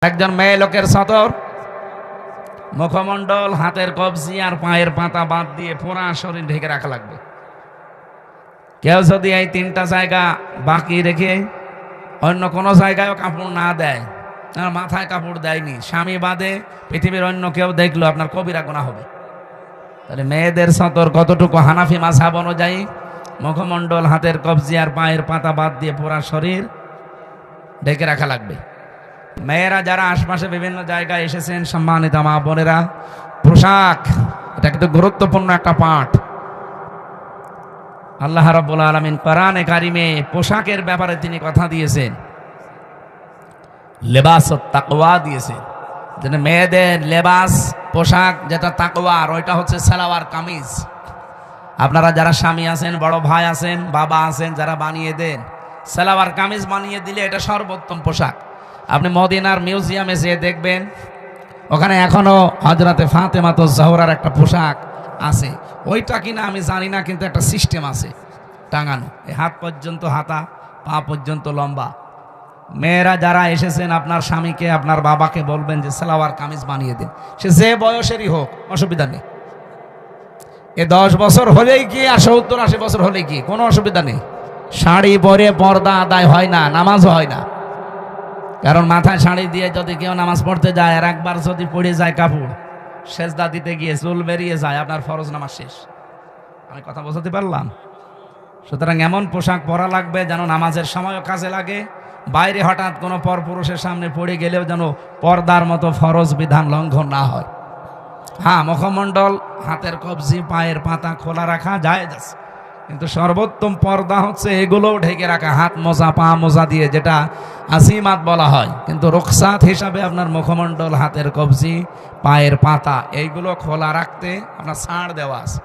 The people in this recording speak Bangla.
একজন মেয়ে লোকের সতর মুখমণ্ডল, হাতের কবজি আর পায়ের পাতা বাদ দিয়ে পুরা শরীর ঢেকে রাখা লাগবে। কেউ যদি এই তিনটা জায়গা বাকি রেখে অন্য কোনো জায়গায়ও কাপড় না দেয়, আর মাথায় কাপড় দেয়নি, স্বামী বাদে পৃথিবীর অন্য কেউ দেখলো, আপনার কবিরা গুনাহ হবে। তাহলে মেয়েদের সতর কতটুকু? হানাফি মাযহাব অনুযায়ী মুখমণ্ডল, হাতের কবজি আর পায়ের পাতা বাদ দিয়ে পুরা শরীর ঢেকে রাখা লাগবে। মেয়েরা যারা আশপাশে বিভিন্ন জায়গায় এসেছেন, সম্মানিত মা বোনেরা, পোশাক এটা কিন্তু গুরুত্বপূর্ণ একটা পাঠ। আল্লাহ রাব্বুল আলামিন কোরআনে কারিমে পোশাকের ব্যাপারে তিনি কথা দিয়েছেন, লেবাসুত তাকওয়া দিয়েছেন। যেন মেয়েদের লেবাস পোশাক যেটা তাকওয়ার, ওইটা হচ্ছে সালোয়ার কামিজ। আপনারা যারা স্বামী আছেন, বড় ভাই আছেন, বাবা আছেন, যারা বানিয়ে দেন, সালোয়ার কামিজ বানিয়ে দিলে এটা সর্বোত্তম পোশাক। আপনি মদিনার মিউজিয়ামে যেয়ে দেখবেন, ওখানে এখনো হযরতে ফাতেমাতুজ জোহরার একটা পোশাক আছে। ওইটা কিনা আমি জানি না, কিন্তু একটা সিস্টেম আছে টাঙানো, এই হাত পর্যন্ত হাতা, পা পর্যন্ত লম্বা। মেয়েরা যারা এসেছেন, আপনার স্বামীকে, আপনার বাবাকে বলবেন যে সালোয়ার কামিজ বানিয়ে দিন, সে যে বয়সেরই হোক, অসুবিধা নেই। এ 10 বছর হলেই কি আর 70-80 বছর হলেই কি, কোনো অসুবিধা নেই। শাড়ি পরে পর্দা আদায় হয় না, নামাজও হয় না। কারণ মাথায় শাড়ি দিয়ে যদি কেউ নামাজ পড়তে যায়, আর একবার যদি পড়ে যায় কাপড়, সেজদা দিতে গিয়ে চুল বেরিয়ে যায়, আপনার ফরজ নামাজ শেষ। আমি কথা বোঝাতে পারলাম? সুতরাং এমন পোশাক পরা লাগবে যেন নামাজের সময়ও কাজে লাগে, বাইরে হঠাৎ কোনো পরপুরুষের সামনে পড়ে গেলেও যেন পর্দার মতো ফরজ বিধান লঙ্ঘন না হয়। হ্যাঁ, মুখমণ্ডল, হাতের কবজি, পায়ের পাতা খোলা রাখা জায়েজ আছে, কিন্তু সর্বোত্তম পর্দা হচ্ছে এগুলোও ঢেকে রাখা, হাত মোজা, পা মোজা দিয়ে, যেটা আসিমাত বলা হয়। কিন্তু রুখসাত হিসাবে আপনার মুখমণ্ডল, হাতের কবজি, পায়ের পাতা এইগুলো খোলা রাখতে আপনার ছাড় দেওয়া আছে।